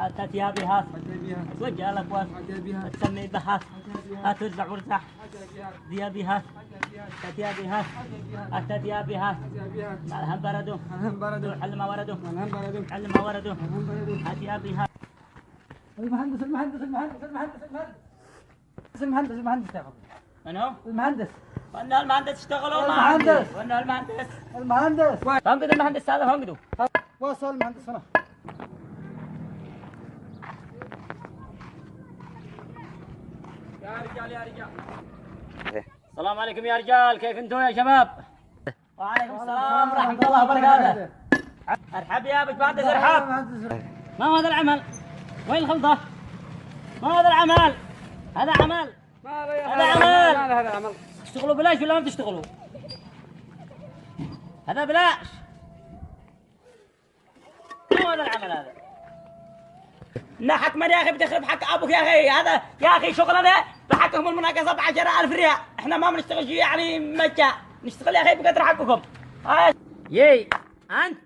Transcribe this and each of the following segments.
هات يا بهات توجه الاكوان تسمي بهات هات ارزع وارزع يا بهات هات يا بهات هات يا بهات الهم بردوا علم ما وردوا علم ما وردوا هات يا بهات. المهندس يا اخي. من هو؟ المهندس. وين المهندس اشتغلوا ما عندي. وين المهندس؟ فانقذ المهندس هذا فانقذه. وصل المهندس هنا. يا رجال السلام عليكم يا رجال، كيف انتم يا شباب؟ وعليكم السلام ورحمة الله وبركاته. ارحب يا باشمهندس ارحب. ما هو هذا العمل؟ وين الخلطة؟ ما هو هذا العمل؟ هذا عمل. هذا عمل. تشتغلوا بلاش ولا ما بتشتغلوا؟ هذا بلاش. ما هو هذا العمل هذا؟ نحك من يا اخي بتخرب حق ابوك يا اخي، هذا يا اخي شغلنا بحقهم المناقصه ب 10,000 ريال، احنا ما بنشتغل شيء يعني مجان، نشتغل يا اخي بقدر حقكم. يي انت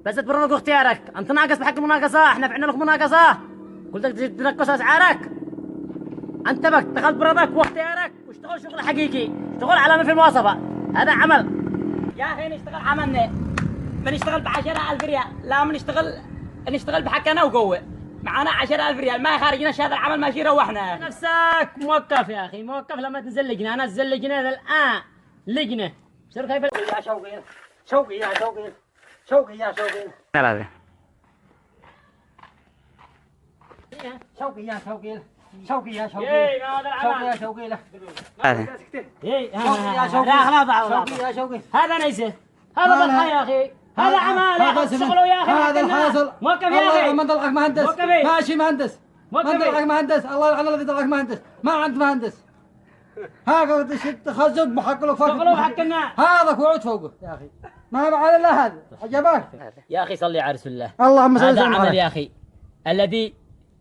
بس تبررك اختيارك، انت ناقص بحق المناقصه، احنا فعلنا لك مناقصه، قلت لك تنقص اسعارك. انت بك دخلت برضك واختيارك واشتغل شغل حقيقي، اشتغل على ما في المواصفه، هذا عمل. يا اخي نشتغل عملنا، بنشتغل ب 10,000 ريال، لا نشتغل بحقنا وقوه. معانا 10,000 ريال، ما خارجناش هذا العمل ماشي روحنا. نفسك موقف يا اخي، موقف لما تنزل لجنه، انا انزل لجنه الان لجنه. صير كيف يا شوقي يا هذا. هذا نيسه، هذا ضحى يا اخي، هذا عمال يا اخي، شغلوا يا اخي. هذا الحاصل. موقف يا اخي. الله يطلعك مهندس. ماشي مهندس. ما طلعك مهندس، الله يلعن الذي طلعك مهندس، ما عند مهندس. هذا تخزن بحق له فوق. شغلوا بحق الناس. هذا وعود فوقه يا اخي. ما هو على الله هذا، عجبك؟ يا اخي صلي على رسول الله. اللهم صل هذا وسلم. عمل يا اخي الذي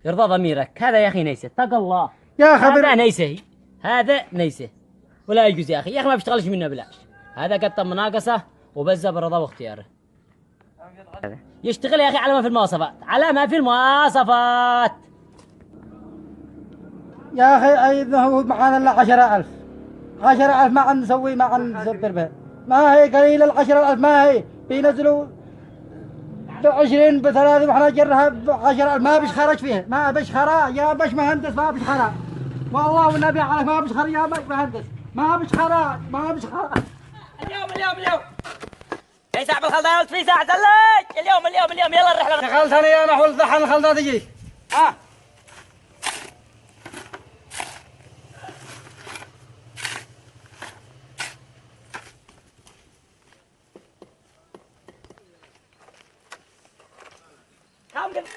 يرضى ضميرك، هذا يا اخي نيسه، اتق الله. يا خبر. هذا نيسه، هذا نيسه ولا يجوز يا اخي، ما بيشتغلش منه بلاش. هذا قطع مناقصه وبزه برضا واختياره. يشتغل يا اخي على ما في المواصفات، على ما في المواصفات. يا اخي اذا هو معانا الا 10,000 10,000 ما عن نسوي، ما عن نسبر بها، ما هي قليله ال10,000، ما هي بينزلوا ب20 ب30 واحنا جرها ب10,000، ما بش خرج فيها، ما بش خرا يا بش مهندس، ما بش خرا والله والنبي عليك، ما بش خرا يا بش مهندس، ما بش خرا. اليوم في ساعة بالخلطة، في ساعة زلج. اليوم يلا الرحلة. دخلت انا يا نحو الضحى الخلطة تجي.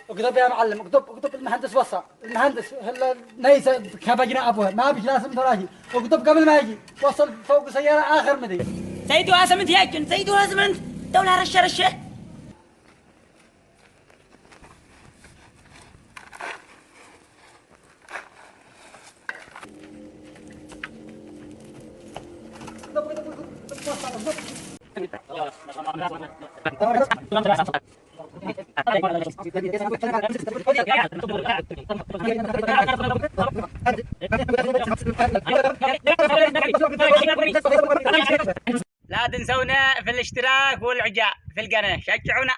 اكتب يا معلم، اكتب المهندس وصى، المهندس هلا نيسه كبجنا ابوها، ما بش لازم تراجي، اكتب قبل ما يجي، وصل فوق سيارة اخر مدري. سيدو اسمنت يا جن، سيدو اسمنت دولة رشة. لا تنسونا في الاشتراك والإعجاب في القناة، شجعونا.